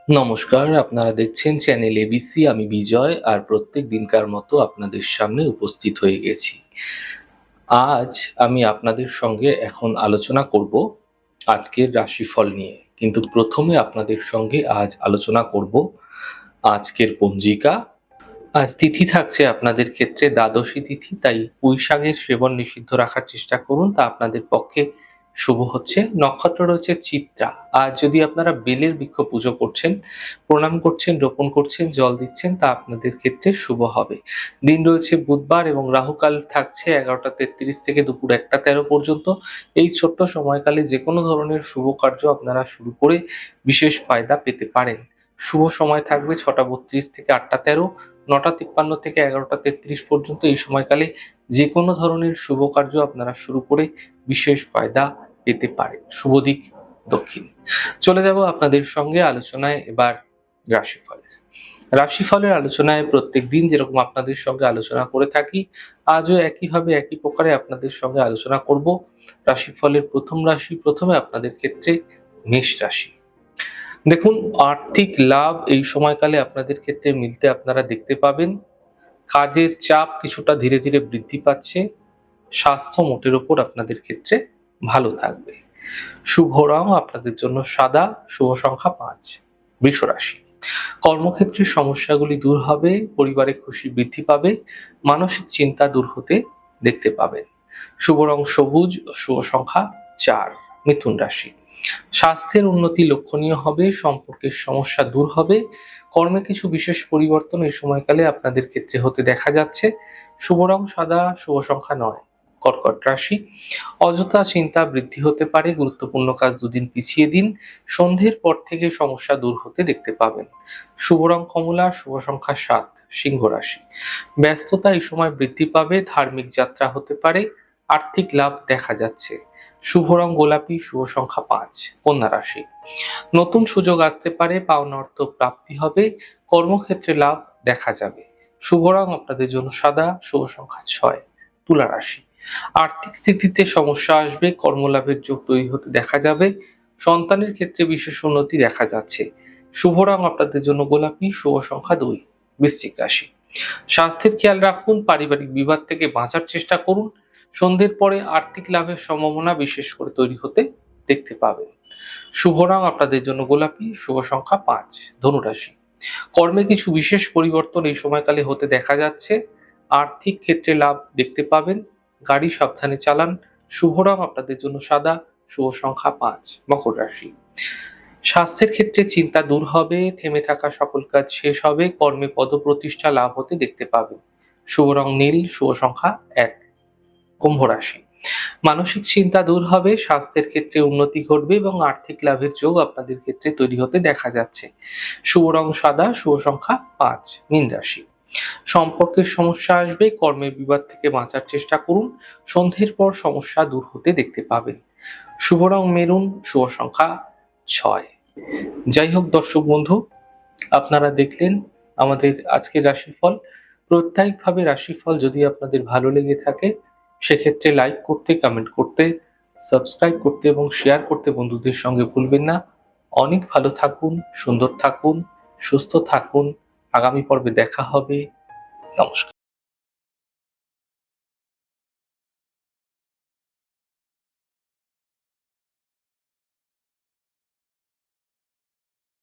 নমস্কার, আপনারা দেখছেন চ্যানেল এবিসি। আমি বিজয়, আর প্রত্যেক দিনকার মতো আপনাদের সামনে উপস্থিত হয়ে গেছি। আজ আমি আপনাদের সঙ্গে এখন আলোচনা করব আজকের রাশিফল নিয়ে। কিন্তু প্রথমে আপনাদের সঙ্গে আজ আলোচনা করব আজকের পঞ্জিকা। আজ তিথি থাকছে আপনাদের ক্ষেত্রে দ্বাদশী তিথি, তাই পুঁই শাকের সেবন নিষিদ্ধ রাখার চেষ্টা করুন, তা আপনাদের পক্ষে শুভ হচ্ছে। নক্ষত্র রয়েছে চিত্রা। আর যদি আপনারা বেলের বৃক্ষ পুজো করছেন, প্রণাম করছেন, রোপণ করছেন, জল দিচ্ছেন, তা আপনাদের ক্ষেত্রে শুভ হবে। দিন রয়েছে বুধবার এবং রাহুকাল থাকছে 11:33 থেকে দুপুর 1:13 পর্যন্ত। এই ছোট্ট সময়কালে যে কোনো ধরনের শুভ কার্য আপনারা শুরু করে বিশেষ ফায়দা পেতে পারেন। শুভ সময় থাকবে 6:32 থেকে 8:13, 9:53 থেকে 11:33 পর্যন্ত। এই সময়কালে যে কোনো ধরনের শুভ কার্য আপনারা শুরু করে বিশেষ ফায়দা পেতে পারেন। শুভ দিক দক্ষিণ। চলে যাব আপনাদের সঙ্গে আলোচনায় এবার রাশিফলের। রাশিফলের আলোচনায় প্রত্যেক দিন যেরকম আপনাদের সঙ্গে আলোচনা করে থাকি, আজও একইভাবে একই প্রকারে আপনাদের সঙ্গে আলোচনা করব রাশিফলের প্রথম রাশি। প্রথমে আপনাদের ক্ষেত্রে মেষ রাশি। দেখুন, আর্থিক লাভ এই সময়কালে আপনাদের ক্ষেত্রে মিলতে আপনারা দেখতে পাবেন। কাজের চাপ কিছুটা ধীরে ধীরে বৃদ্ধি পাচ্ছে। স্বাস্থ্য মোটের ওপর আপনাদের ক্ষেত্রে ভালো থাকবে। শুভ রং আপনাদের জন্য সাদা, শুভ সংখ্যা 5। বৃষ রাশি। কর্মক্ষেত্রে সমস্যাগুলি দূর হবে, পরিবারে খুশি বৃদ্ধি পাবে, মানসিক চিন্তা দূর হতে দেখতে পাবেন। শুভ রং সবুজ, শুভ সংখ্যা 4। মিথুন রাশি। স্বাস্থ্যের উন্নতি লক্ষণীয় হবে, সম্পর্কের সমস্যা দূর হবে, কর্মে কিছু বিশেষ পরিবর্তন এই সময়কালে আপনাদের ক্ষেত্রে হতে দেখা যাচ্ছে। শুভ রং সাদা, শুভ সংখ্যা 9। কর্কট রাশি। অযথা চিন্তা বৃদ্ধি হতে পারে, গুরুত্বপূর্ণ কাজ দুদিন পিছিয়ে দিন, সন্ধ্যের পর থেকে সমস্যা দূর হতে দেখতে পাবেন। শুভ রং কমলা, শুভ সংখ্যা 7। সিংহ রাশি। ব্যস্ততা এই সময় বৃদ্ধি পাবে, ধার্মিক যাত্রা হতে পারে, আর্থিক লাভ দেখা যাচ্ছে। শুভ রং গোলাপি, শুভ সংখ্যা 5। কন্যা রাশি। নতুন সুযোগ আসতে পারে, পাওনা অর্থ প্রাপ্তি হবে, কর্মক্ষেত্রে লাভ দেখা যাবে। শুভ রং আপনাদের জন্য সাদা, শুভ সংখ্যা 6। তুলা রাশি। আর্থিক স্থিতিতে সমস্যা আসবে, কর্মলাভের যোগ তৈরি হতে দেখা যাবে, সন্তানের ক্ষেত্রে বিশেষ উন্নতি দেখা যাচ্ছে। শুভ রং আপনাদের জন্য গোলাপি, শুভ সংখ্যা 2। বৃশ্চিক রাশি। স্বাস্থ্যের খেয়াল রাখুন, পারিবারিক বিবাদ থেকে বাঁচার চেষ্টা করুন, সন্ধ্যের পরে আর্থিক লাভের সম্ভাবনা বিশেষ করে তৈরি হতে দেখতে পাবেন। শুভ রং আপনাদের জন্য গোলাপি, শুভ সংখ্যা 5। ধনুরাশি। কর্মে কিছু বিশেষ পরিবর্তন এই সময়কালে হতে দেখা যাচ্ছে, আর্থিক ক্ষেত্রে লাভ দেখতে পাবেন, গাড়ি সাবধানে চালান। শুভ রং আপনাদের জন্য সাদা, শুভ সংখ্যা 5। মকর রাশি। স্বাস্থ্যের ক্ষেত্রে চিন্তা দূর হবে, থেমে থাকা সকল কাজ শেষ হবে, কর্মে পদপ্রতিষ্ঠা লাভ হতে দেখতে পাবেন। শুভ রং নীল, শুভ সংখ্যা 1। কুম্ভ রাশি। মানসিক চিন্তা দূর হবে, স্বাস্থ্যের ক্ষেত্রে উন্নতি ঘটবে এবং আর্থিক লাভের যোগ আপনাদের ক্ষেত্রে তৈরি হতে দেখা যাচ্ছে। শুভ রং সাদা, শুভ সংখ্যা 5। মীন রাশি। সম্পর্কের সমস্যা আসবে, কর্মের বিবাদ থেকে বাঁচার চেষ্টা করুন, সন্ধ্যের পর সমস্যা দূর হতে দেখতে পাবেন। শুভ রং মেরুন, শুভ সংখ্যা 6। যাই হোক দর্শক বন্ধু, আপনারা দেখলেন আমাদের আজকের রাশিফল। প্রত্যেকভাবে রাশিফল যদি আপনাদের ভালো লেগে থাকে, সেক্ষেত্রে লাইক করতে, কমেন্ট করতে, সাবস্ক্রাইব করতে এবং শেয়ার করতে বন্ধুদের সঙ্গে ভুলবেন না। অনেক ভালো থাকুন, সুন্দর থাকুন, সুস্থ থাকুন। আগামী পর্বে দেখা হবে। নমস্কার।